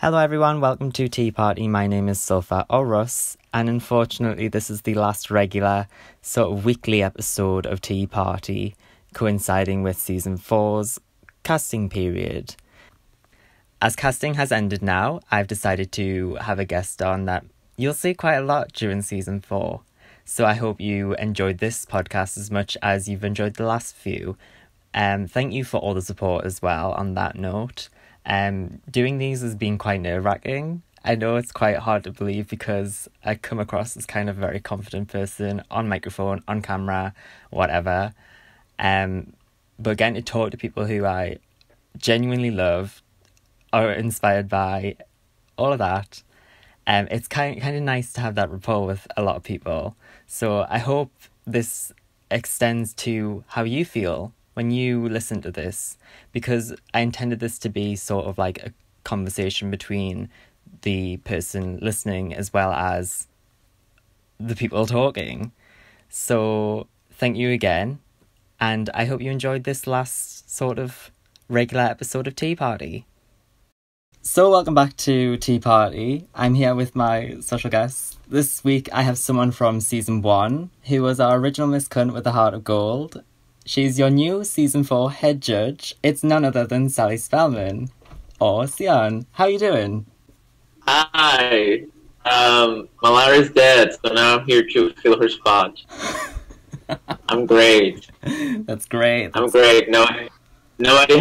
Hello everyone, welcome to Tea Party. My name is Sulfa or Russ, and unfortunately this is the last regular sort of weekly episode of Tea Party, coinciding with season 4's casting period. As casting has ended now, I've decided to have a guest on that you'll see quite a lot during season 4. So I hope you enjoyed this podcast as much as you've enjoyed the last few. Thank you for all the support as well on that note. Doing these has been quite nerve-wracking. I know it's quite hard to believe because I come across as kind of a very confident person on microphone, on camera, whatever. But getting to talk to people who I genuinely love or inspired by, all of that, it's kind of nice to have that rapport with a lot of people. So I hope this extends to how you feel when you listen to this, because I intended this to be sort of like a conversation between the person listening as well as the people talking. So thank you again, and I hope you enjoyed this last sort of regular episode of Tea Party. So welcome back to Tea Party. I'm here with my special guests. This week I have someone from season 1 who was our original Miss Cunt with the Heart of Gold. She's your new season 4 head judge. It's none other than Sally Spellman. Or Sion. How you doing? Hi. Malaria's dead, so now I'm here to fill her spot. I'm great. That's great. I'm great. Nobody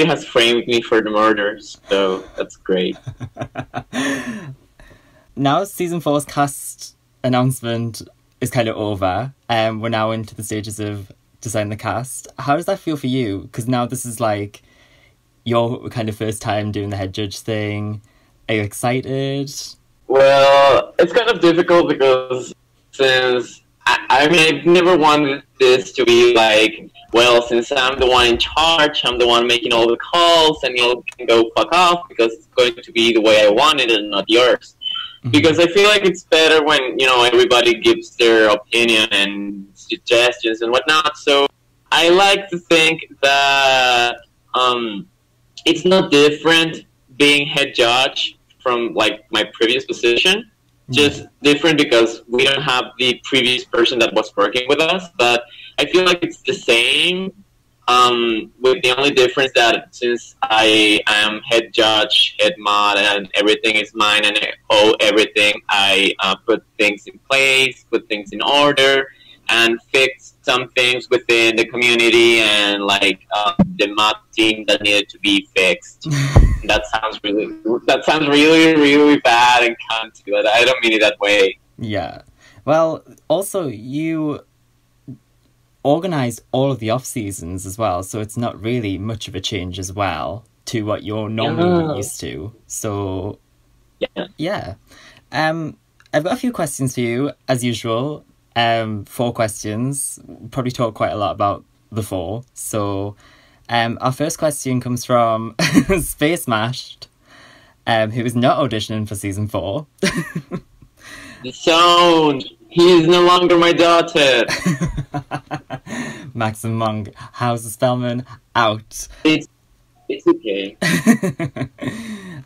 has framed me for the murders, so that's great. Now season 4's cast announcement is kind of over, and we're now into the stages of deciding the cast. How does that feel for you? Because now this is like your kind of first time doing the head judge thing. Are you excited? Well, it's kind of difficult because since I've never wanted this to be like, well, since I'm the one in charge, I'm the one making all the calls, and you can go fuck off because it's going to be the way I want it and not yours. Because I feel like it's better when, everybody gives their opinion and suggestions and whatnot. So I like to think that it's not different being head judge from, like, my previous position. Just different because we don't have the previous person that was working with us. But I feel like it's the same, with the only difference that since I am head judge, head mod, and everything is mine and I owe everything, I put things in place, put things in order, and fix some things within the community and like the mod team that needed to be fixed. That sounds really, really bad and cunty, but I don't mean it that way. Yeah. Well, also you organised all of the off seasons as well, so it's not really much of a change as well to what you're normally used to. So yeah. I've got a few questions for you as usual. 4 questions. We'll probably talk quite a lot about the 4. So our first question comes from Space Mashed, who is not auditioning for season 4. The sound. He is no longer my daughter. Maxim Monk, House of Spellman, out. It's okay.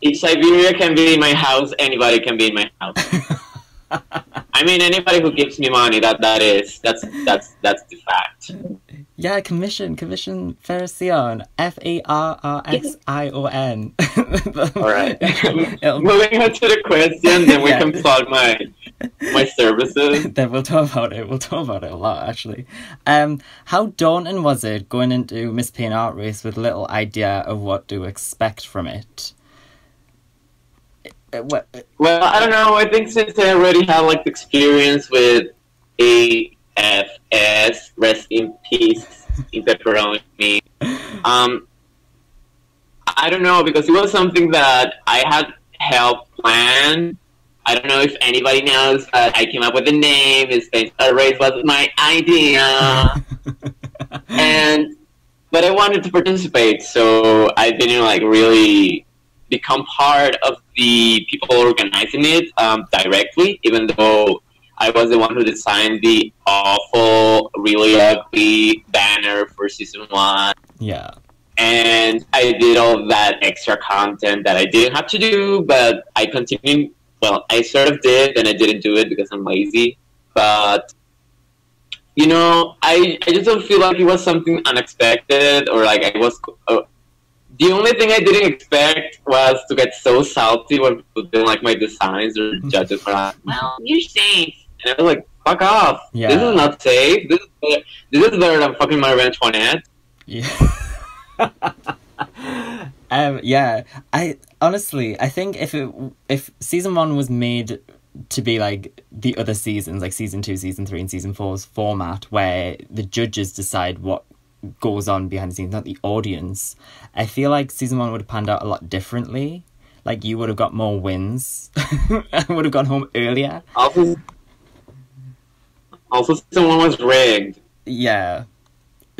If Siberia can be in my house, anybody can be in my house. I mean, anybody who gives me money, that's the fact. Yeah, commission Fersion, Farrsion. Alright. Moving on to the question, then we can plug my services. Then we'll talk about it. We'll talk about it a lot, actually. How daunting was it going into Miss Pain Art Race with little idea of what to expect from it? Well, I don't know. I think since I already had like the experience with AFS, rest in peace, in pepperoni. I don't know, because it was something that I had helped plan. I don't know if anybody knows, but I came up with the name. His Space Art Race was my idea, but I wanted to participate, so I didn't like really become part of the people organizing it directly, even though I was the one who designed the awful, really ugly banner for season 1. Yeah. and I did all that extra content that I didn't have to do, but I continued. Well, I sort of did, and I didn't do it because I'm lazy. But I just don't feel like it was something unexpected, or like I was. The only thing I didn't expect was to get so salty when people didn't like my designs, or judges were like, "Well, you're safe," and I was like, "Fuck off! Yeah. This is not safe. This is better than fucking Marie Antoinette." Yeah. Yeah. I honestly, I think if season 1 was made to be like the other seasons, like season 2, season 3, and season 4's format, where the judges decide what goes on behind the scenes, not the audience, I feel like season 1 would have panned out a lot differently. Like, you would have got more wins. I would have gone home earlier. Also, season 1 was rigged. Yeah.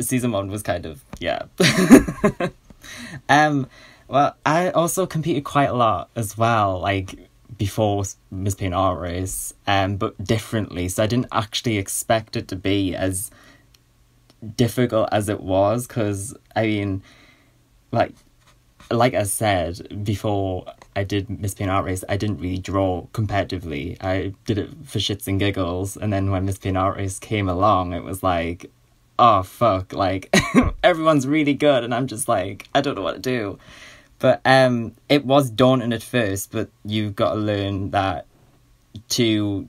Season 1 was kind of, yeah. Well, I also competed quite a lot as well, like, before Miss Paint Art Race, but differently. So I didn't actually expect it to be as difficult as it was, because, I mean, like I said, before I did Miss Paint Art Race, I didn't really draw competitively. I did it for shits and giggles, and then when Miss Paint Art Race came along, it was like, oh, fuck, like, everyone's really good, and I'm just like, I don't know what to do. But it was daunting at first, but you've got to learn that to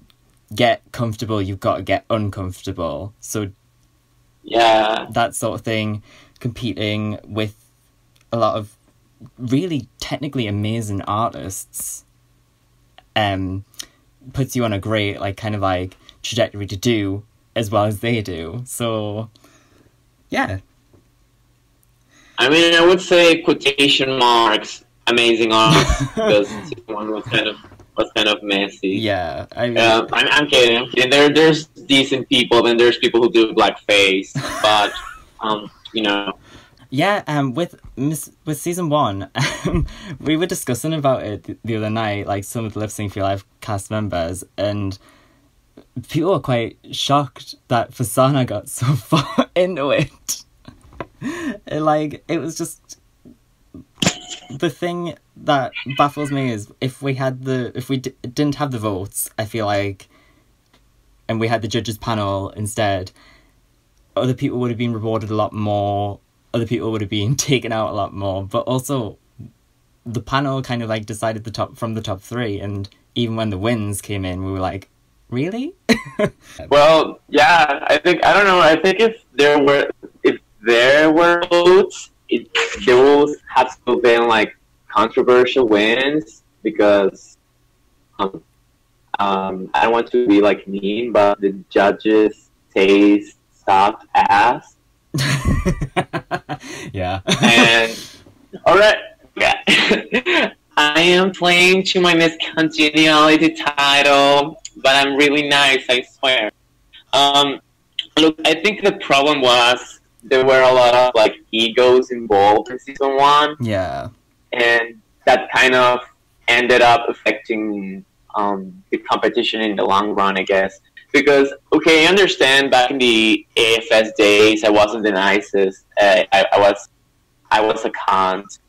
get comfortable, you've got to get uncomfortable. So yeah, that sort of thing, competing with a lot of really technically amazing artists, puts you on a great, like, kind of like trajectory to do as well as they do. So yeah. I mean, I would say quotation marks amazing art, because season 1 was kind of messy. Yeah, I mean, I'm kidding. There's decent people, and there's people who do blackface, but Yeah, with season 1, we were discussing about it the other night, like some of the Lip Sync for Your Life cast members, and people were quite shocked that Fasana got so far into it. Like, it was just, the thing that baffles me is if we didn't have the votes, I feel like, and we had the judges panel instead, other people would have been rewarded a lot more, other people would have been taken out a lot more, but also the panel kind of like decided the top 3, and even when the wins came in, we were like, really? Well, yeah, I think if there were votes, there will have to have been like controversial wins, because I don't want to be like mean, but the judges taste sucked ass. Yeah. And alright, yeah. I am playing to my Miss Congeniality title, but I'm really nice, I swear. Look, I think the problem was there were a lot of like egos involved in season 1. Yeah. And that kind of ended up affecting the competition in the long run, I guess. Because, okay, I understand back in the AFS days, I wasn't the nicest. I was a cunt.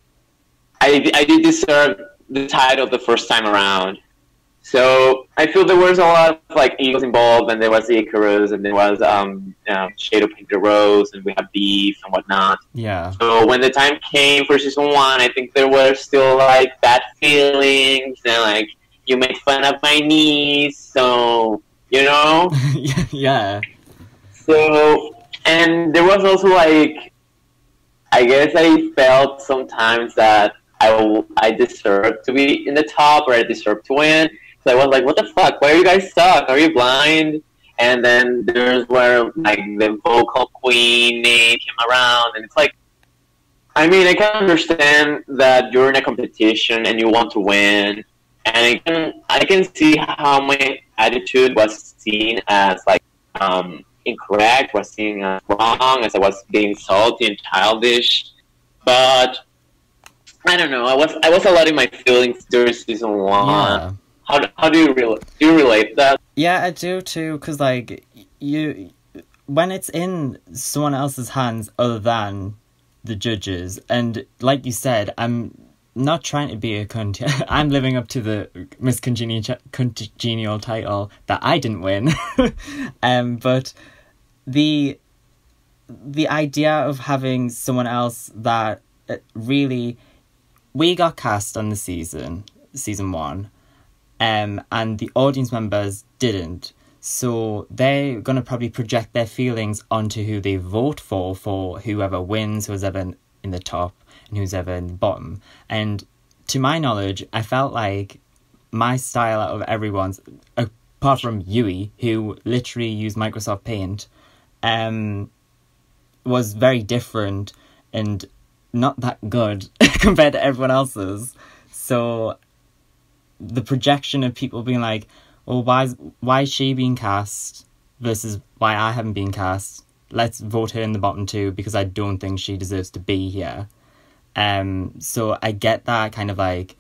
I did deserve the title the first time around. So I feel there was a lot of like egos involved, and there was the Icarus, and there was Shade of Pink the Rose, and we have beef and whatnot. Yeah. So when the time came for season 1, I think there were still like bad feelings, and like, you made fun of my niece, so Yeah. So, and there was also like, I guess I felt sometimes that I deserved to be in the top, or I deserved to win. So I was like, what the fuck? Why are you guys stuck? Are you blind? And then there's where like the vocal queen name came around, and it's like, I mean, I can understand that you're in a competition and you want to win, and I can see how my attitude was seen as like incorrect, was seen as wrong, as I was being salty and childish. But I don't know. I was a lot in my feelings during season 1. Yeah. How do you relate to that? Yeah, I do too, because like when it's in someone else's hands other than the judges. And like you said, I'm not trying to be a cunt. I'm living up to the Miss Congenial title that I didn't win. But the idea of having someone else that really... We got cast on the season 1, and the audience members didn't. So they're going to probably project their feelings onto who they vote for whoever wins, who's ever in the top and who's ever in the bottom. And to my knowledge, I felt like my style out of everyone's, apart from Yui, who literally used Microsoft Paint, was very different and not that good compared to everyone else's. So the projection of people being like, oh, why is she being cast versus why I haven't been cast? Let's vote her in the bottom two because I don't think she deserves to be here. So I get that kind of like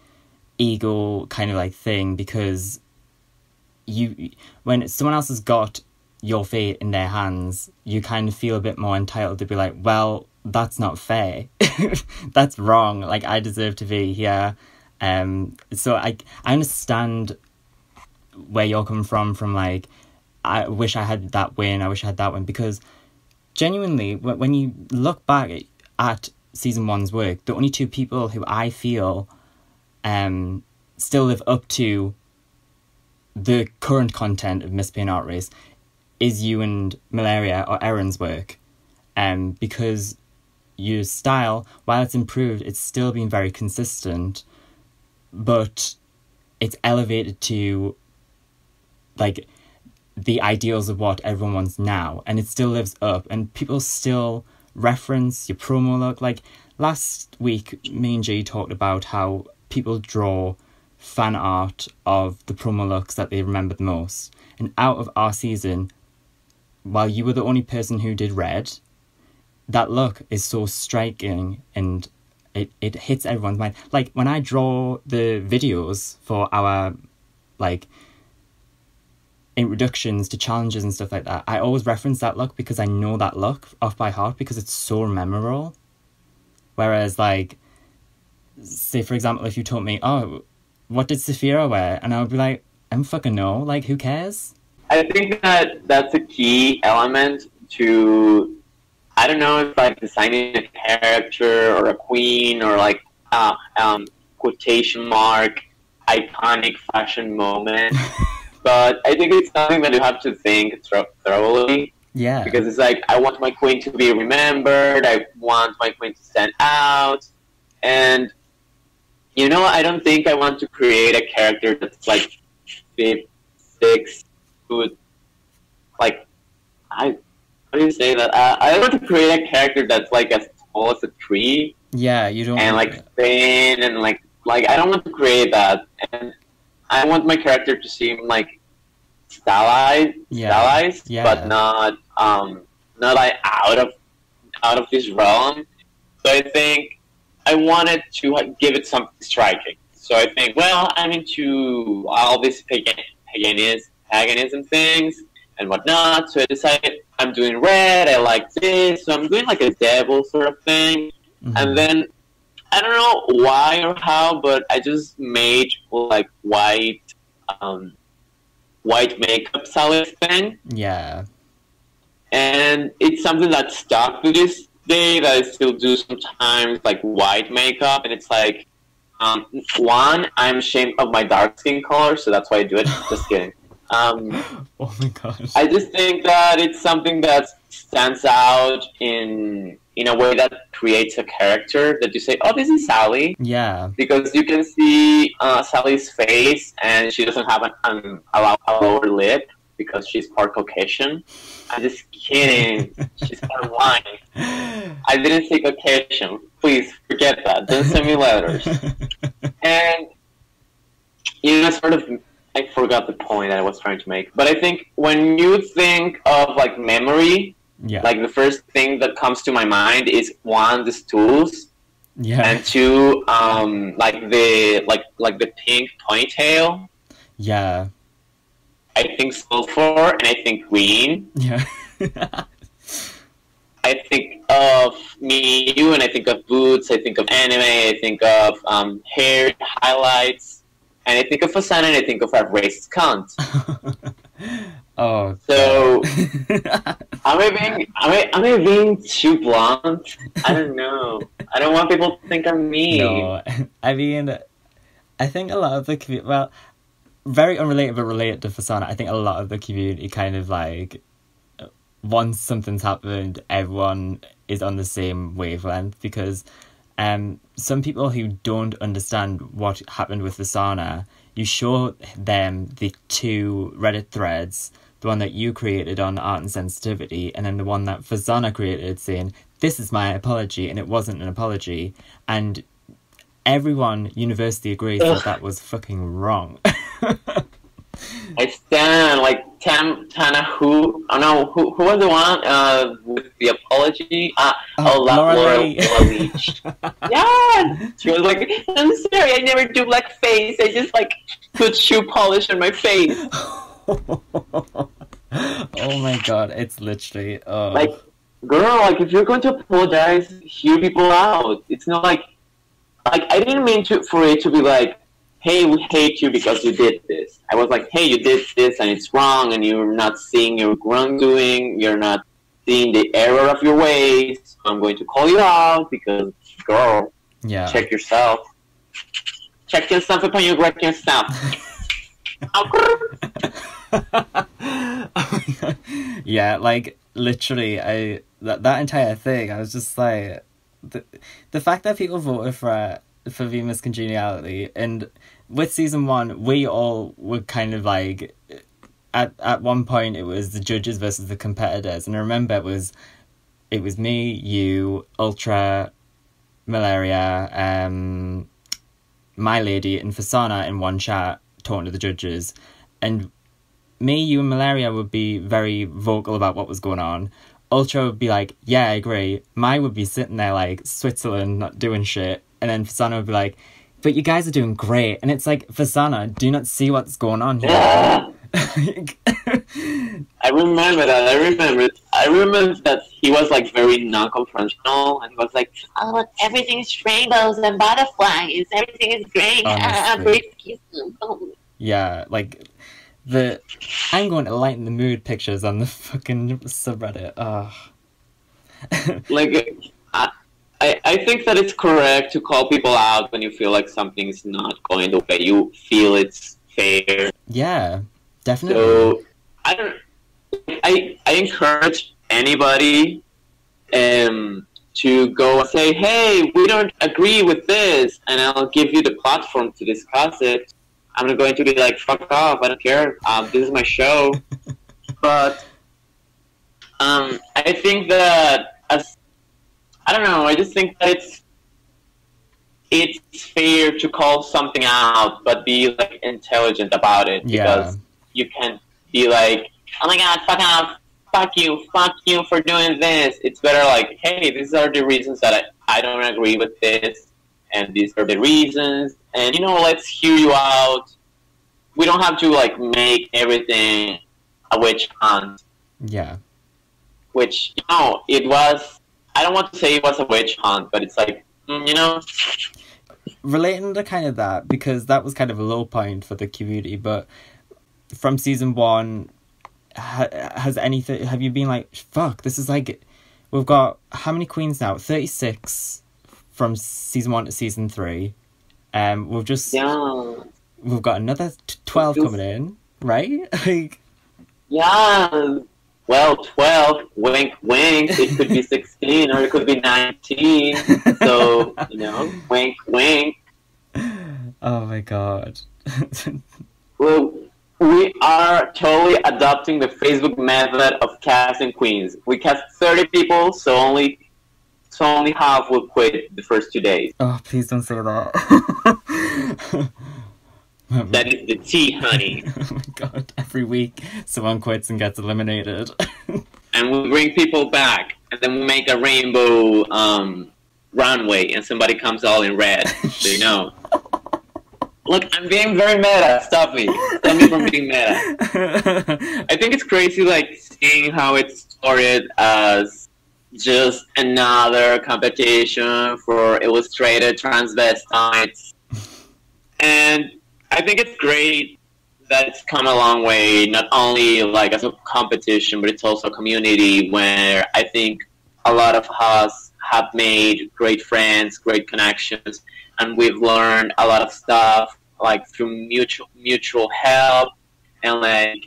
ego kind of like thing, because when someone else has got your fate in their hands, you kind of feel a bit more entitled to be like, well, that's not fair. That's wrong. Like, I deserve to be here. So I understand where you're coming from like, I wish I had that win, because genuinely, when you look back at season 1's work, the only two people who I feel still live up to the current content of Miss Pain Art Race is you and Malaria or Erin's work. Because your style, while it's improved, it's still been very consistent, but it's elevated to like the ideals of what everyone wants now, and it still lives up, and people still reference your promo look. Like last week, me and G talked about how people draw fan art of the promo looks that they remember the most, and out of our season, while you were the only person who did red, that look is so striking and it hits everyone's mind. Like when I draw the videos for our like introductions to challenges and stuff like that, I always reference that look because I know that look off by heart because it's so memorable. Whereas like, say for example, if you told me, oh, what did Saphira wear? And I would be like, I don't fucking know, like who cares? I think that that's a key element to, I don't know, it's like designing a character or a queen or like quotation mark iconic fashion moment. But I think it's something that you have to think thoroughly. Yeah. Because it's like, I want my queen to be remembered. I want my queen to stand out. And, you know, I don't think I want to create a character that's like 6 foot. Like, how do you say that? I don't want to create a character that's like as tall as a tree. Yeah, you don't. And like thin and like I don't want to create that. And I want my character to seem like stylized, but not like out of this realm. So I think I wanted to give it something striking. So I think, well, I'm into all these paganism things and whatnot. So I decided I'm doing red. I like this, so I'm doing like a devil sort of thing. Mm-hmm. And then I don't know why or how, but I just made like white makeup salad thing. Yeah. And it's something that stuck to this day that I still do sometimes, like white makeup. And it's like, one, I'm ashamed of my dark skin color, so that's why I do it. Just kidding. Oh my gosh. I just think that it's something that stands out in a way that creates a character that you say, oh, this is Sally. Yeah. Because you can see Sally's face, and she doesn't have a lower lip because she's part Caucasian. I'm just kidding. She's part white. I didn't say Caucasian. Please forget that. Don't send me letters. And, you know, sort of, I forgot the point that I was trying to make. But I think when you think of, like, memory, like, the first thing that comes to my mind is, one, the stools. Yeah. And two, like the pink ponytail. Yeah. I think sulfur, and I think green. Yeah. I think of Miyu, and I think of boots, I think of anime, I think of hair highlights, and I think of Fasana, and I think of a racist cunt. Oh, so am I being too blunt? I don't know. I don't want people to think I'm mean. No, I mean, I think a lot of the community, well, very unrelated but related to Fasana, I think a lot of the community kind of like, once something's happened, everyone is on the same wavelength, because some people who don't understand what happened with Fasana, you show them the 2 Reddit threads, the one that you created on art and sensitivity, and then the one that Fasana created saying, this is my apology, and it wasn't an apology, and everyone universally agrees that was fucking wrong. I stand like Tana. Who was the one with the apology? Laura Leach. Yeah, she was like, I'm sorry, I never do blackface. I just like put shoe polish on my face. Oh my god, it's literally like, girl, like if you're going to apologize, hear people out. It's not like I didn't mean for it to be like, hey, we hate you because you did this. I was like, hey, you did this and it's wrong, and you're not seeing your wrongdoing, you're not seeing the error of your ways. So I'm going to call you out because, girl, check yourself. Check yourself upon you, wreck yourself. Yeah, like literally, that entire thing, I was just like, the fact that people voted for Vima's Congeniality, and with season 1, we all were kind of like, at one point it was the judges versus the competitors, and I remember it was me, you, Ultra, Malaria, My Lady, and Fasana in one chat talking to the judges, and me, you, and Malaria would be very vocal about what was going on. Ultra would be like, yeah, I agree. Mai would be sitting there like Switzerland, not doing shit. And then Fasana would be like, but you guys are doing great. And it's like, Fasana, do you not see what's going on here? I remember that. I remember that he was like very non-confrontational, and he was like, oh, everything is rainbows and butterflies. Everything is great. Yeah, like I'm going to lighten the mood pictures on the fucking subreddit. Like, I think that it's correct to call people out when you feel like something's not going the way you feel it's fair. Yeah, definitely. So I encourage anybody to go and say, hey, we don't agree with this, and I'll give you the platform to discuss it. I'm not going to be like, fuck off, I don't care. This is my show. But I think that, I don't know, I just think that it's fair to call something out, but be like intelligent about it. Because you can't be like, oh my god, fuck off, fuck you for doing this. It's better like, hey, these are the reasons that I don't agree with this, and these are the reasons, and let's hear you out. We don't have to like make everything a witch hunt. Yeah. Which, it was, I don't want to say it was a witch hunt, but it's like, relating to kind of that, because that was kind of a low point for the community, but from season 1, have you been like, fuck, this is like, we've got how many queens now? 36 from season 1 to season 3. We've got another 12 coming in, right? Like, yeah. Well, 12, wink, wink. It could be 16 or it could be 19. So, wink, wink. Oh my god. Well, we are totally adopting the Facebook method of casting queens. We cast 30 people, so only half will quit the first 2 days. Oh, please don't say that. That is the tea, honey. Oh my god, every week someone quits and gets eliminated. And we bring people back, and then we make a rainbow runway, and somebody comes all in red, so you know. Look, I'm being very meta. Stop me. Stop me from being meta. I think it's crazy, like, seeing how it started as just another competition for illustrated transvestites. And I think it's great that it's come a long way, not only like as a competition, but it's also a community where I think a lot of us have made great friends, great connections, and we've learned a lot of stuff like through mutual help. And like,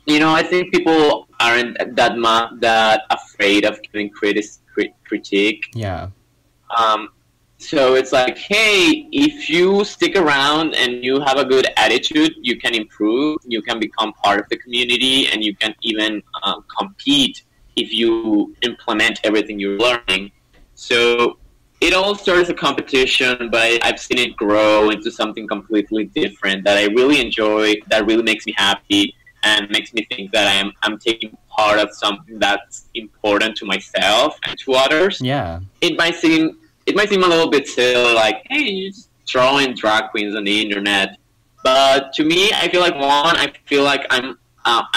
you know, I think people aren't that afraid of giving critique. Yeah. So it's like, hey, if you stick around and you have a good attitude, you can improve, you can become part of the community, and you can even compete if you implement everything you're learning. So it all starts a competition, but I've seen it grow into something completely different that I really enjoy, that really makes me happy, and makes me think that I'm taking part of something that's important to myself and to others. Yeah. It might seem a little bit silly, like, hey, you're just drawing drag queens on the internet. But to me, I feel like, one, I feel like I'm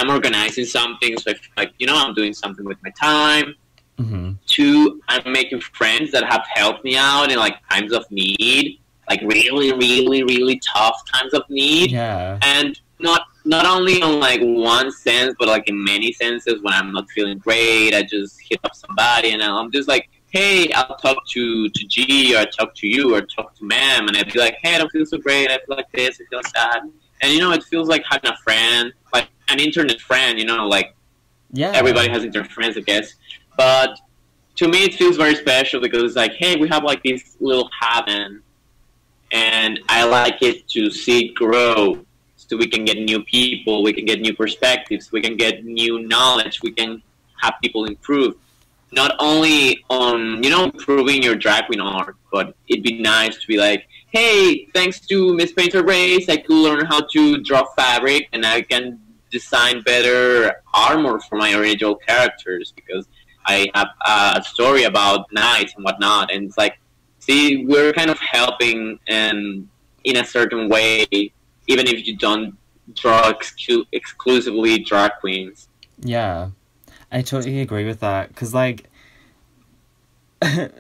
organizing something, so I feel like, you know, I'm doing something with my time. Mm-hmm. Two, I'm making friends that have helped me out in like times of need, like really, really, really tough times of need. Yeah. And not only on like one sense, but like in many senses. When I'm not feeling great, I just hit up somebody and I'm just like, hey, I'll talk to G, or talk to you, or talk to Ma'am, and I'd be like, hey, I don't feel so great, I feel like this, I feel sad. And, you know, it feels like having a friend, like an internet friend, you know, like, yeah, everybody has internet friends, I guess. But to me, it feels very special because it's like, hey, we have like this little haven, and I like it to see it grow, so we can get new people, we can get new perspectives, we can get new knowledge, we can have people improve. Not only on, you know, improving your drag queen art, but it'd be nice to be like, hey, thanks to Miss Painter Race, I could learn how to draw fabric and I can design better armor for my original characters because I have a story about knights and whatnot. And it's like, see, we're kind of helping in a certain way, even if you don't draw exclusively drag queens. Yeah. I totally agree with that, because, like, I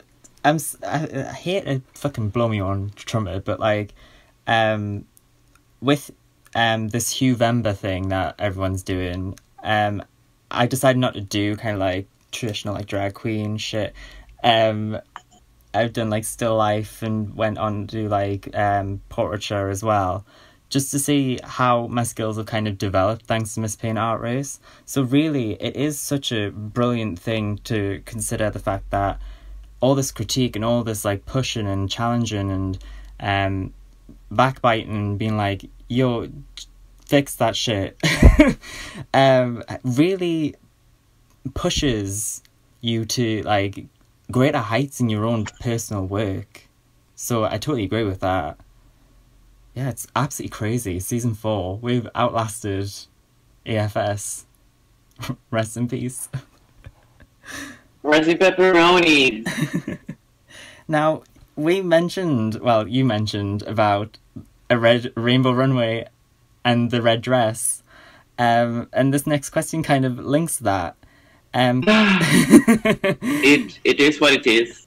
hate to fucking blow me on trumpet, but, like, with this Hugh-Vember thing that everyone's doing, I decided not to do kind of, like, traditional, like, drag queen shit. I've done, like, still life and went on to do, like, portraiture as well, just to see how my skills have kind of developed thanks to Miss Paint Art Race. So really, it is such a brilliant thing to consider the fact that all this critique and all this like pushing and challenging and backbiting and being like, yo, fix that shit, really pushes you to like greater heights in your own personal work. So I totally agree with that. Yeah, it's absolutely crazy. Season 4, we've outlasted AFS. Rest in peace. Rest in pepperoni. Now, you mentioned about a red rainbow runway and the red dress. And this next question kind of links that. It is what it is.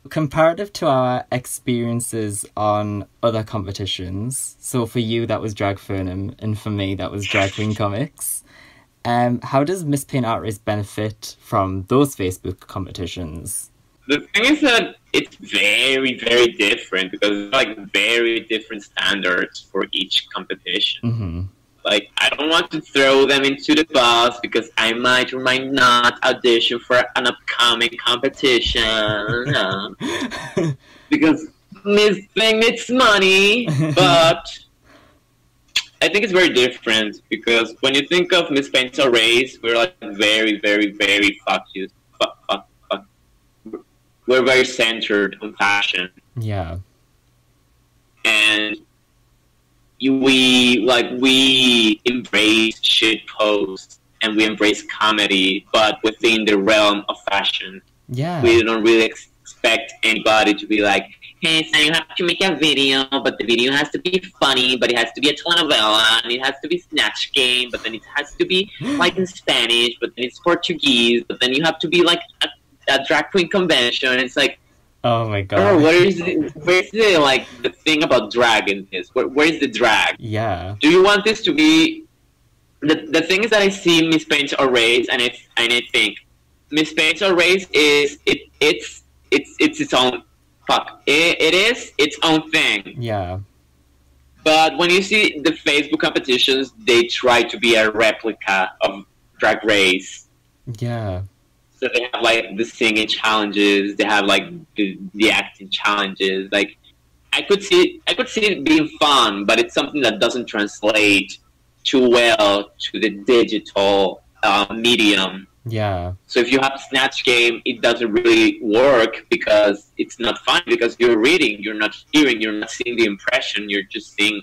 Comparative to our experiences on other competitions, so for you that was Drag Furnham, and for me that was Drag Queen Comics, how does Miss Paint Art Race benefit from those Facebook competitions? The thing is that it's very, very different because like very different standards for each competition. Mm-hmm. Like, I don't want to throw them into the bus because I might or might not audition for an upcoming competition. Because Miss Thing needs money. But I think it's very different because when you think of Miss Paint Art Race, we're like very, very, very focused. We're very centered on fashion. Yeah. And we embrace shit posts and we embrace comedy, but within the realm of fashion. Yeah. We don't really expect anybody to be like, okay, so you have to make a video, but the video has to be funny, but it has to be a telenovela, and it has to be Snatch Game, but then it has to be like in Spanish, but then it's Portuguese, but then you have to be like a drag queen convention. It's like, Oh my god. oh, where's the like the thing about drag in this? Where's the drag? Yeah. Do you want this to be the things that I see Miss Paint or Race, and I think Miss Paint or Race is it's its own it is its own thing. Yeah. But when you see the Facebook competitions, they try to be a replica of Drag Race. Yeah. So they have like the singing challenges, they have like the acting challenges. Like I could see it being fun, but it's something that doesn't translate too well to the digital medium. Yeah. So if you have Snatch Game, it doesn't really work because it's not fun, because you're reading, you're not hearing, you're not seeing the impression, you're just seeing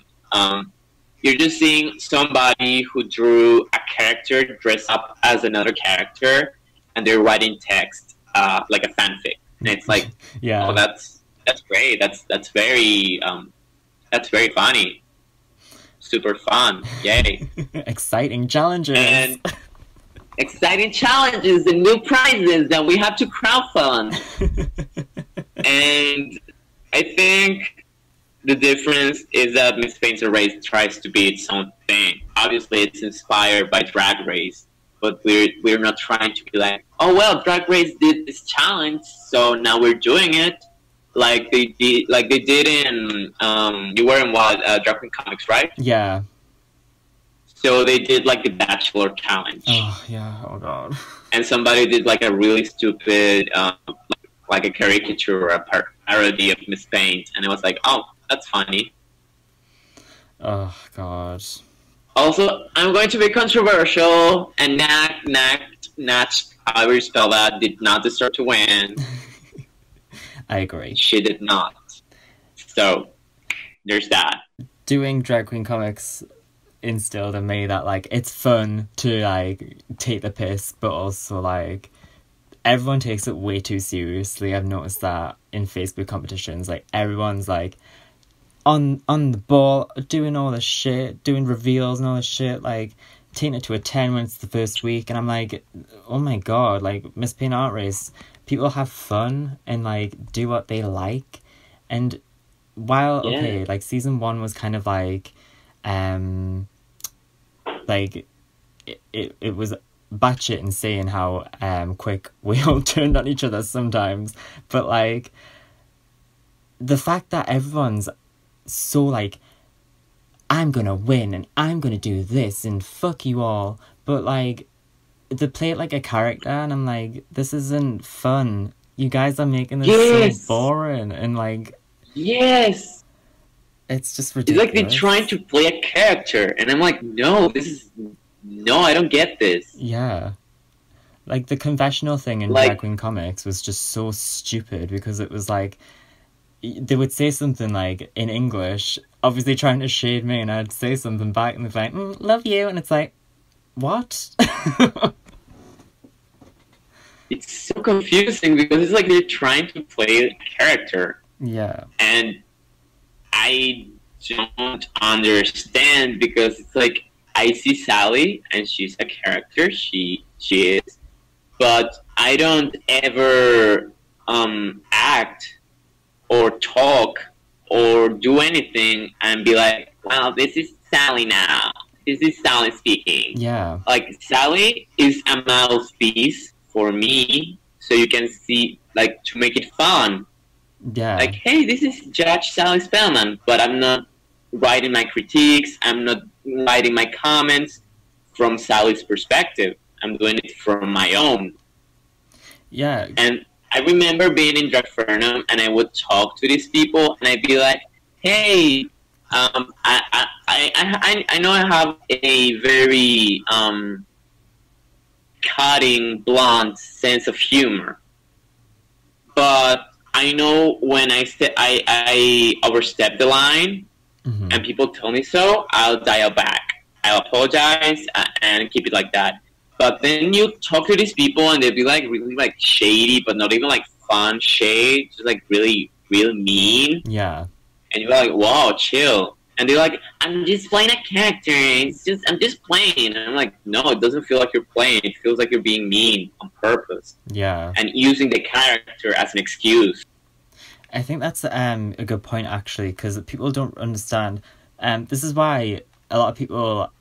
somebody who drew a character dressed up as another character, and they're writing text like a fanfic. And it's like, yeah. Oh, that's great. That's very funny. Super fun. Yay. Exciting challenges. And exciting challenges and new prizes that we have to crowdfund. And I think the difference is that Miss Painter Race tries to be its own thing. Obviously, it's inspired by Drag Race, but we're not trying to be like, oh well, Drag Race did this challenge, so now we're doing it. Like they did in you were in Drag Queen Comics, right? Yeah. So they did like the Bachelor challenge. Oh yeah. Oh god. And somebody did like a really stupid, like a caricature or a parody of Miss Paint, and it was like, oh, that's funny. Oh god. Also, I'm going to be controversial, and Nat, however you spell that, did not deserve to win. I agree. She did not. So, there's that. Doing Drag Queen Comics instilled in me that, like, it's fun to, like, take the piss, but also, like, everyone takes it way too seriously. I've noticed that in Facebook competitions. Like, everyone's, like, on the ball, doing all this shit, doing reveals and all this shit, like, taking it to a 10 when it's the first week, and I'm like, oh my god, like, Miss Paint Art Race, people have fun and, like, do what they like, and while, okay, like, season 1 was kind of like, it was batshit insane how, quick we all turned on each other sometimes, but, like, the fact that everyone's so, like, I'm gonna win and I'm gonna do this and fuck you all, but, like, they play it like a character, and I'm like, this isn't fun. You guys are making this so boring, and, like, yes, it's just ridiculous. It's like they're trying to play a character, and I'm like, no, I don't get this. Yeah. Like, the confessional thing in Drag Queen Comics was just so stupid, because it was like, they would say something, like, in English, obviously trying to shade me, and I'd say something back, and they'd be like, love you, and it's like, what? It's so confusing, because it's like they're trying to play a character. Yeah. And I don't understand, because it's like, I see Sally, and she's a character, she is, but I don't ever act or talk or do anything and be like, wow, this is Sally now. This is Sally speaking. Yeah. Like, Sally is a mouthpiece for me, so you can see, like, to make it fun. Yeah. Like, hey, this is Judge Sally Spellman, but I'm not writing my critiques, I'm not writing my comments from Sally's perspective. I'm doing it from my own. Yeah. And I remember being in Dragfernum, and I would talk to these people, and I'd be like, hey, I know I have a very cutting, blunt sense of humor, but I know when I overstep the line, and people tell me so, I'll dial back. I'll apologize and keep it like that. But then you talk to these people, and they'll be like really like shady, but not even like fun shade, just like really real mean. Yeah. And you're like, wow, chill. And they're like, I'm just playing a character. I'm just playing. And I'm like, no, it doesn't feel like you're playing. It feels like you're being mean on purpose. Yeah. And using the character as an excuse. I think that's a good point, actually, because people don't understand. This is why a lot of people,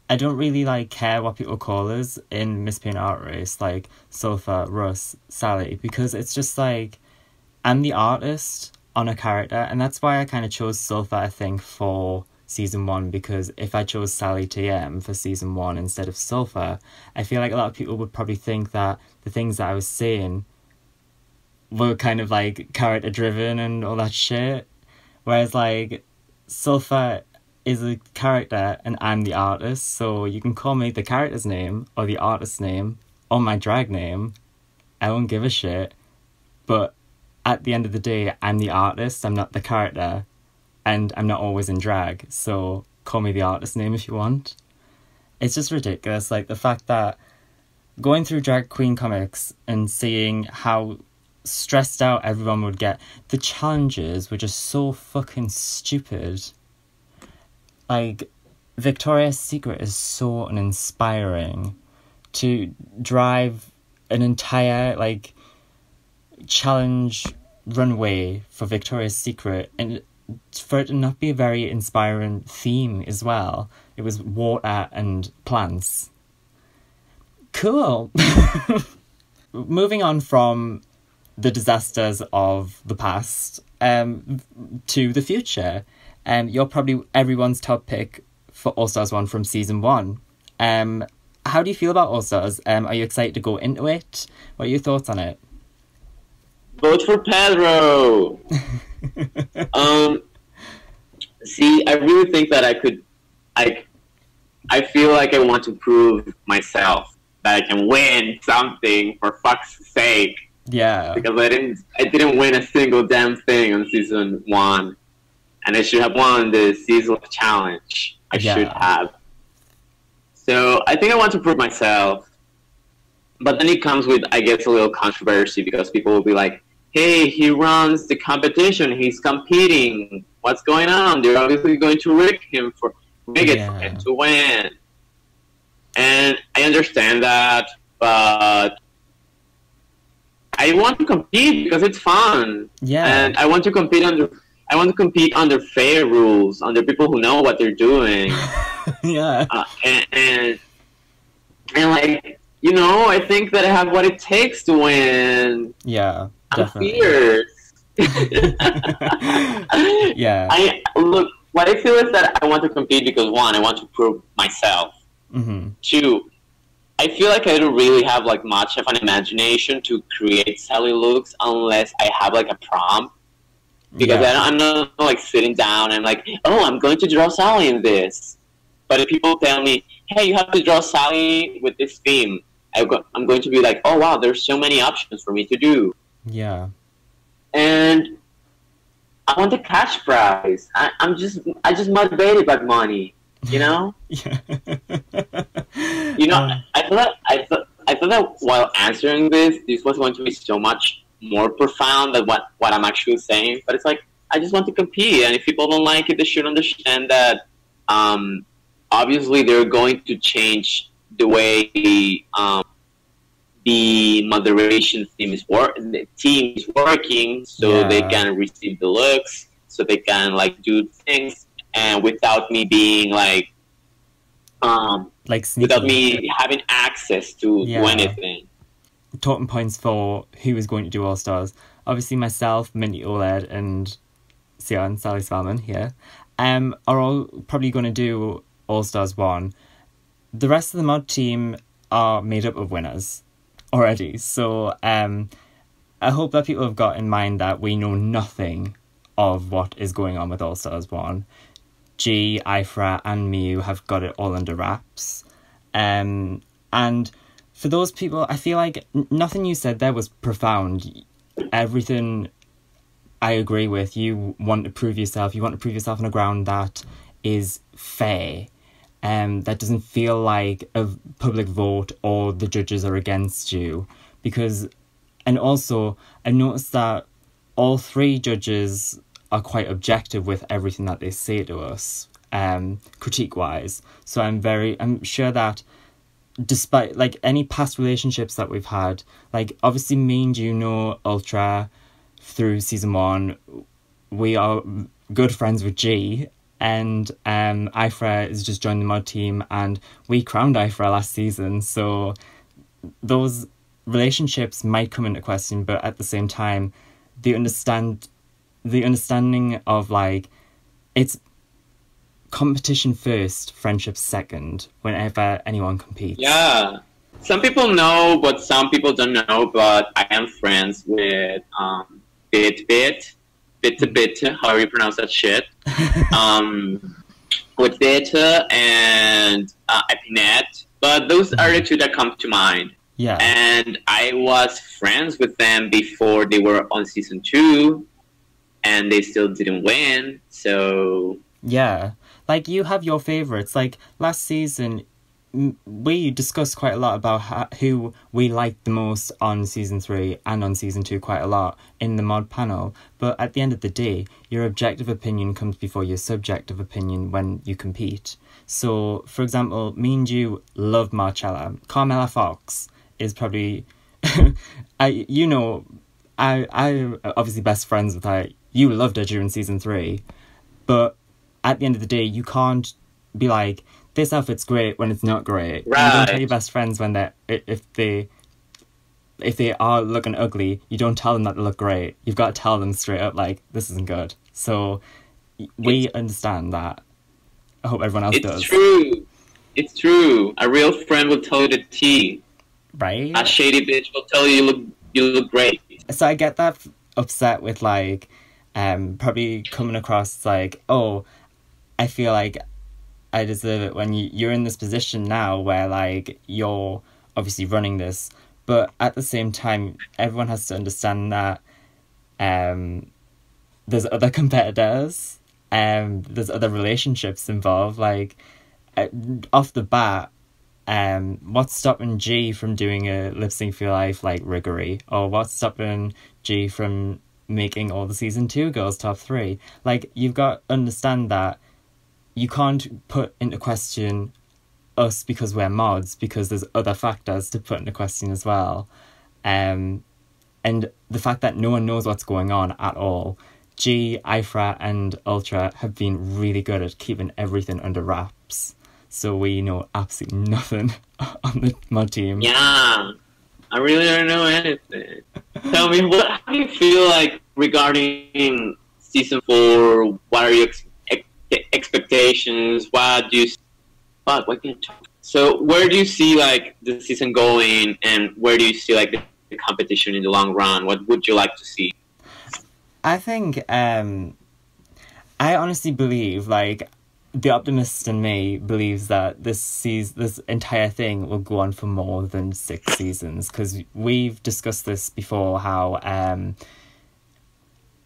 I don't really care what people call us in Miss Pain Art Race, like Sofa, Russ, Sally, because it's just I'm the artist on a character, and that's why I kind of chose Sofa, I think, for season 1, because if I chose Sally TM for season 1 instead of Sofa, I feel like a lot of people would probably think that the things that I was saying were kind of character driven and all that shit, whereas Sofa is a character and I'm the artist, so you can call me the character's name or the artist's name or my drag name. I won't give a shit, but at the end of the day, I'm the artist, I'm not the character, and I'm not always in drag, so call me the artist name if you want. It's just ridiculous, the fact that going through drag queen comics and seeing how stressed out everyone would get, the challenges were just so fucking stupid. Victoria's Secret is so uninspiring. To drive an entire challenge runway for Victoria's Secret, and for it to not be a very inspiring theme as well. It was water and plants. Cool. Moving on from the disasters of the past to the future. You're probably everyone's top pick for All Stars 1 from season 1. How do you feel about All Stars? Are you excited to go into it? What are your thoughts on it? Vote for Pedro! See, I really think that I feel like I want to prove myself that I can win something, for fuck's sake. Yeah. Because I didn't win a single damn thing on season 1. And I should have won the season challenge. I should have. So I think I want to prove myself. But then it comes with, I guess, a little controversy, because people will be like, hey, he runs the competition, he's competing, what's going on? They're obviously going to rig it for him to win. And I understand that, but I want to compete because it's fun. Yeah. And I want to compete under fair rules, under people who know what they're doing. Yeah. And I think that I have what it takes to win. Yeah. Definitely. I'm fierce. Yeah. Look, what I feel is that I want to compete because, 1, I want to prove myself. Mm-hmm. 2, I feel like I don't really have much of an imagination to create Sally looks unless I have a prompt. Because I'm not sitting down and oh, I'm going to draw Sally in this. But if people tell me, hey, you have to draw Sally with this theme, I'm going to be like, oh wow, there's so many options for me to do. Yeah. And I want the cash prize. I just motivated by money, Yeah. I thought that while answering this was going to be so much more profound than what I'm actually saying. But it's I just want to compete, and if people don't like it, they should understand that obviously they're going to change the way the moderation team is working, so they can receive the looks, so they can do things, and without me being without me having access to anything. Talking points for who is going to do All Stars. Obviously myself, Minty OLED, and Sia and Sally Spellman here are all probably going to do All Stars 1. The rest of the mod team are made up of winners already, so I hope that people have got in mind that we know nothing of what is going on with All Stars 1. G, Ifra and Miu have got it all under wraps, and for those people, I feel like nothing you said there was profound. Everything I agree with. You want to prove yourself. You want to prove yourself on a ground that is fair. That doesn't feel like a public vote or the judges are against you. And also, I noticed that all three judges are quite objective with everything that they say to us, critique wise. So I'm sure that despite like any past relationships that we've had, like obviously me and you know Ultra through season 1, we are good friends with G, and Ifra has just joined the mod team, and we crowned Ifra last season, so those relationships might come into question, but at the same time the understanding of like it's competition first, friendship second whenever anyone competes. Yeah. Some people know, but some people don't know, but I am friends with Bit, however you pronounce that shit. With Beta and Epinet, but those are the two that come to mind. Yeah. And I was friends with them before they were on season 2, and they still didn't win, so... Yeah. Like, you have your favourites. Like, last season, we discussed quite a lot about who we liked the most on season 3 and on season 2 quite a lot in the mod panel. But at the end of the day, your objective opinion comes before your subjective opinion when you compete. So, for example, me and you love Marcella. Carmela Fox is probably... I obviously best friends with her. You loved her during season 3. But at the end of the day, you can't be like, this outfit's great when it's not great. Right. You don't tell your best friends when if they are looking ugly, you don't tell them that they look great. You've got to tell them straight up, like, this isn't good. So we understand that. I hope everyone else does. It's true. A real friend will tell you the tea. Right? A shady bitch will tell you look great. So I get that upset with, like, probably coming across like, oh, I feel like I deserve it when you're in this position now where, like, you're obviously running this, but at the same time, everyone has to understand that there's other competitors, there's other relationships involved. Like, off the bat, what's stopping G from doing a lip sync for your life like Riggory? Or what's stopping G from making all the season 2 girls top 3? Like, you've got to understand that you can't put into question us because we're mods, because there's other factors to put into question as well. And the fact that no one knows what's going on at all. G, Ifra and Ultra have been really good at keeping everything under wraps. So we know absolutely nothing on the mod team. Yeah, I really don't know anything. Tell me, how do you feel like regarding season 4? What are your expectations? What do you... Fuck, why can't I talk? So where do you see, like, the season going, and where do you see, like, the competition in the long run? What would you like to see? I think, I honestly believe, like, the optimist in me believes that this entire thing will go on for more than 6 seasons, because we've discussed this before, how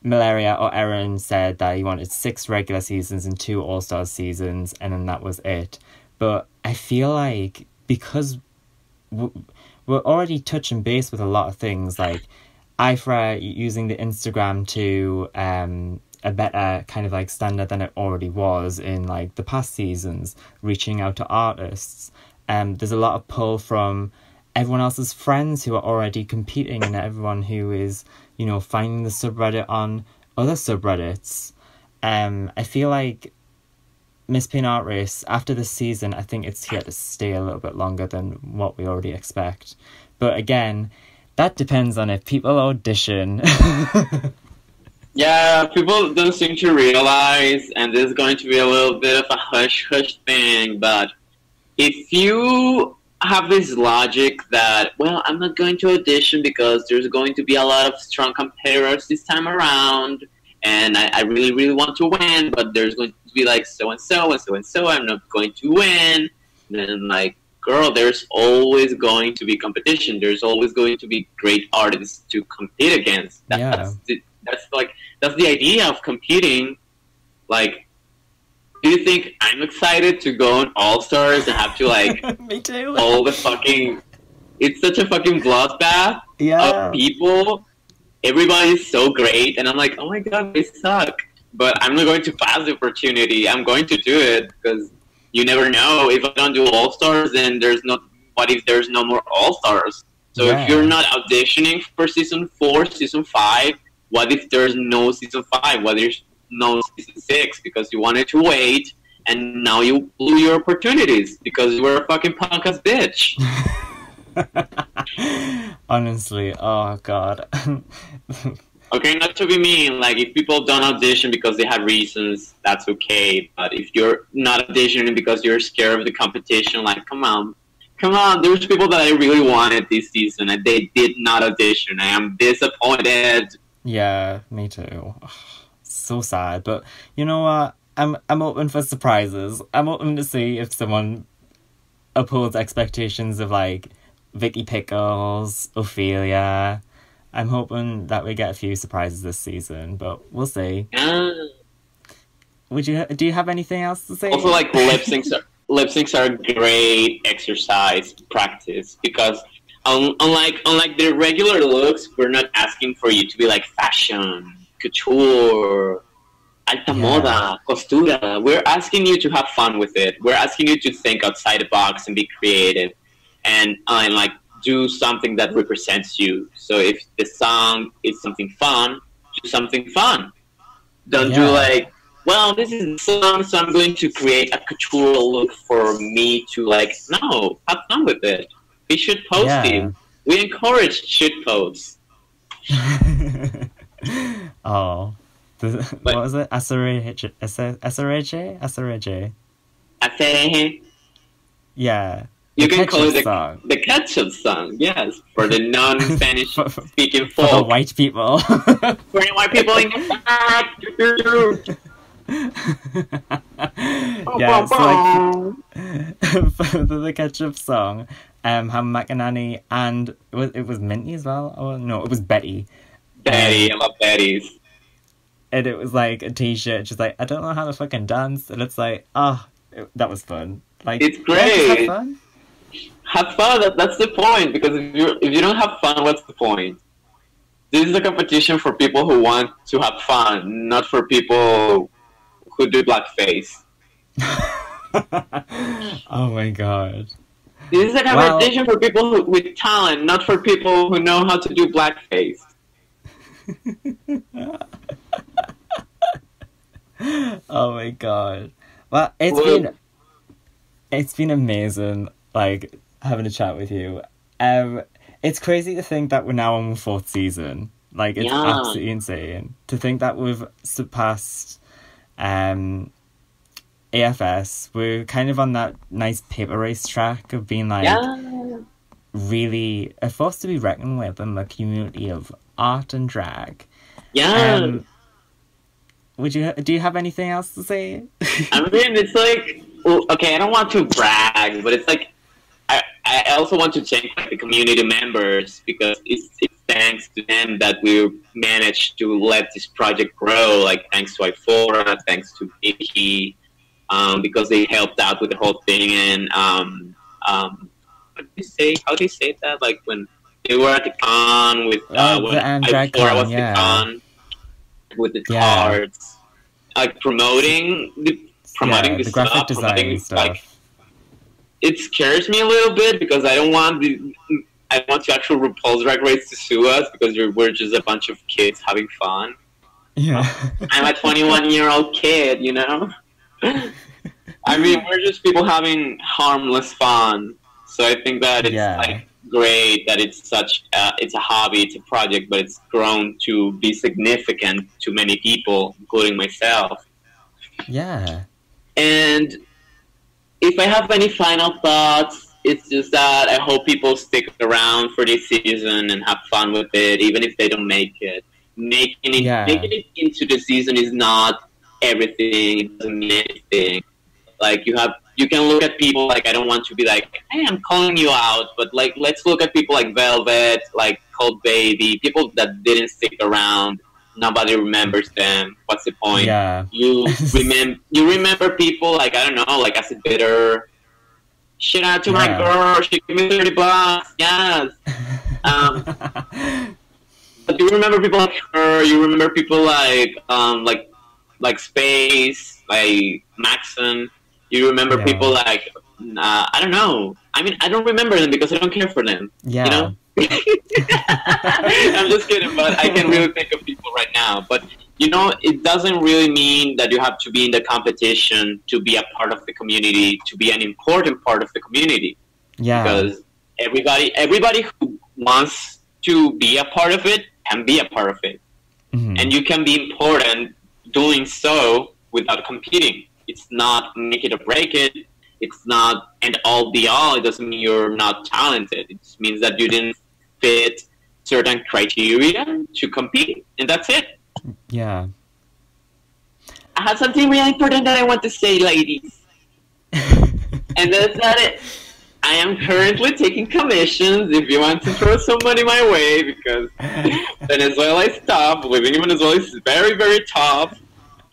Malaria or Aaron said that he wanted 6 regular seasons and 2 All-Stars seasons, and then that was it. But I feel like because we're already touching base with a lot of things, like Ifra using the Instagram to a better kind of like standard than it already was in like the past seasons, reaching out to artists. There's a lot of pull from everyone else's friends who are already competing, and everyone who is, you know, finding the subreddit on other subreddits. I feel like Miss Pain Art Race, after this season, I think it's here to stay a little bit longer than what we already expect. But again, that depends on if people audition. Yeah, people don't seem to realize, and there's going to be a little bit of a hush-hush thing, but if you have this logic that, well, I'm not going to audition because there's going to be a lot of strong competitors this time around, and I really, really want to win, but there's going to be like so-and-so and so-and-so, I'm not going to win, then like, girl, there's always going to be competition. There's always going to be great artists to compete against. That's the idea of competing. Like, do you think I'm excited to go on All Stars and have to like Me too. all the fucking? It's such a fucking bloodbath of people. everybody's so great, and I'm like, oh my god, they suck. But I'm not going to pass the opportunity. I'm going to do it because you never know. If I don't do All Stars, then there's not. What if there's no more All Stars? So if you're Yeah. not auditioning for season 4, season 5, what if there's no season 5? What if there's no season 6? Because you wanted to wait, and now you blew your opportunities because you were a fucking punk ass bitch. Honestly, oh god. Okay, not to be mean, like, if people don't audition because they have reasons, that's okay. But if you're not auditioning because you're scared of the competition, like, come on. Come on, there's people that I really wanted this season, and they did not audition. I am disappointed. Yeah, me too. So sad, but you know what? I'm open for surprises. I'm open to see if someone upholds expectations of like Vicky Pickles, Ophelia. I'm hoping that we get a few surprises this season, but we'll see. Do you have anything else to say? Also, like, lip syncs are a great exercise practice because unlike the regular looks, we're not asking for you to be like fashion, couture, alta moda, costura. We're asking you to have fun with it. We're asking you to think outside the box and be creative, and like do something that represents you. So if the song is something fun, do something fun. Don't do like, well, this is the song, so I'm going to create a couture look for me to like. No, have fun with it. Be shit posting. We encourage shit posts. Oh, what was it? Asareje? Yeah. You can call it the ketchup song, yes, for the non-Spanish speaking folk. For the white people. For the white people in the back. Yeah, so like for the ketchup song, how McEnany and it was Minty as well. Oh no, it was Betty. I love Betty's. And it was like a T-shirt, just like I don't know how to fucking dance, and it's like, that was fun. Like it's great. Have fun. Have fun. That's the point. Because if you don't have fun, what's the point? This is a competition for people who want to have fun, not for people who do blackface. Oh my god. This is a competition for people with talent, not for people who know how to do blackface. Oh my god. Well, it's been amazing, like, having a chat with you. It's crazy to think that we're now on the 4th season. Like, it's absolutely insane to think that we've surpassed AFS. We're kind of on that nice paper race track of being like really a force to be reckoned with in the community of art and drag. Do you have anything else to say? I mean, it's like, okay, I don't want to brag, but it's like I also want to thank the community members because it's thanks to them that we managed to let this project grow. Like, thanks to Ifora, thanks to Vicky, because they helped out with the whole thing. And what do you say? How do you say that? Like when they were at the con with when Ifora was the con with the cards, like promoting the graphic design stuff. Like, it scares me a little bit because I want to actual RuPaul's Drag Race to sue us because we're just a bunch of kids having fun. Yeah. I'm a 21-year-old kid, you know? I mean, we're just people having harmless fun. So I think that it's like great that it's such it's a hobby, it's a project, but it's grown to be significant to many people, including myself. Yeah. And if I have any final thoughts, it's just that I hope people stick around for this season and have fun with it, even if they don't make it. Making it into the season is not everything. It doesn't mean anything. Like, you can look at people, like, I don't want to be like, hey, I'm calling you out, but like, let's look at people like Velvet, like Cold Baby, people that didn't stick around. Nobody remembers them. What's the point? Yeah. You remember people like, I don't know, like Acid Bitter. Shout out to my girl. She gave me $30. Yes. But you remember people like her. You remember people like Space, like Maxon. You remember Yeah. people like I don't know. I mean, I don't remember them because I don't care for them. Yeah. You know. I'm just kidding, but I can really think of people right now. But you know, it doesn't really mean that you have to be in the competition to be a part of the community, to be an important part of the community. Yeah. Because everybody who wants to be a part of it can be a part of it, and you can be important doing so without competing. It's not make it or break it. It's not end all be all. It doesn't mean you're not talented. It just means that you didn't fit certain criteria to compete, and that's it. Yeah. I have something really important that I want to say, ladies, and that's not it. I am currently taking commissions. If you want to throw some money my way, because Venezuela is tough. Living in Venezuela is very, very tough.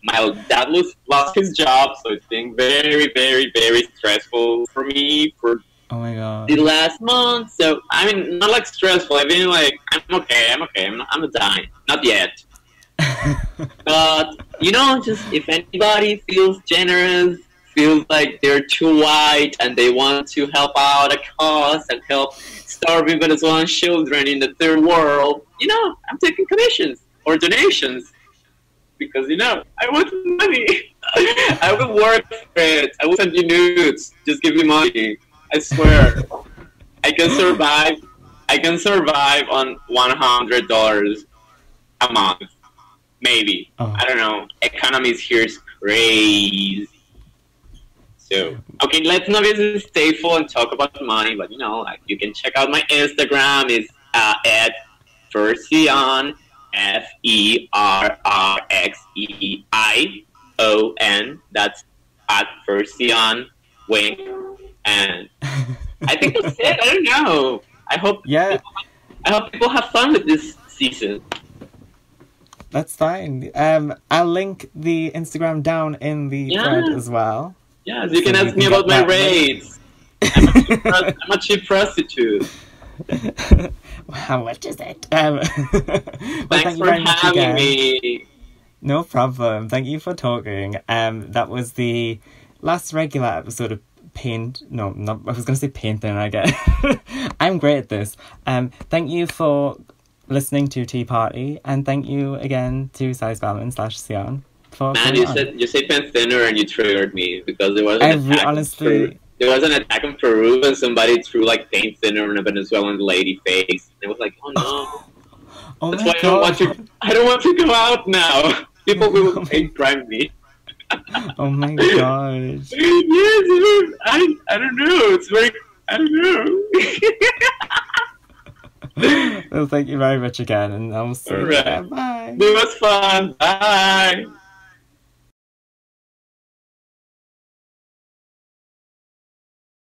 My dad lost his job, so it's been very, very, very stressful for me for Oh my god. the last month. So I mean, not like stressful. I've been like, I'm okay. I'm not dying. Not yet. But you know, just if anybody feels generous, feels like they're too white, and they want to help out a cause and help starving Venezuelan children in the third world, you know, I'm taking commissions or donations. Because, you know, I want money. I will work for it. I will send you nudes. Just give me money. I swear. I can survive. I can survive on $100 a month. Maybe. Oh. I don't know. Economies here is crazy. So, okay, let's not be stateful and talk about money, but, you know, like, you can check out my Instagram. It's at Ferxion. FERRXEION. That's at Ferxion Wink. And I think that's it. I don't know. I hope people have fun with this season. That's fine. I'll link the Instagram down in the thread as well. Yeah, so you can ask me about my rates. I'm a cheap prostitute. How much is it? Well, Thanks for having me. No problem. Thank you for talking. That was the last regular episode of Paint. No, not. I was going to say Paint. Then I get. I'm great at this. Thank you for listening to Tea Party, and thank you again to Spellman /Sion for. Man, you said pen thinner, and you triggered me because there was there was an attack in Peru and somebody threw like paint thinner in a Venezuelan lady face. And it was like, oh no. Oh That's my why god. I don't want to go out now. People will hate crime me. Oh my gosh. Yes, I don't know. It's very, I don't know. Well, thank you very much again, and I'll see you. Right. Bye. It was fun. Bye.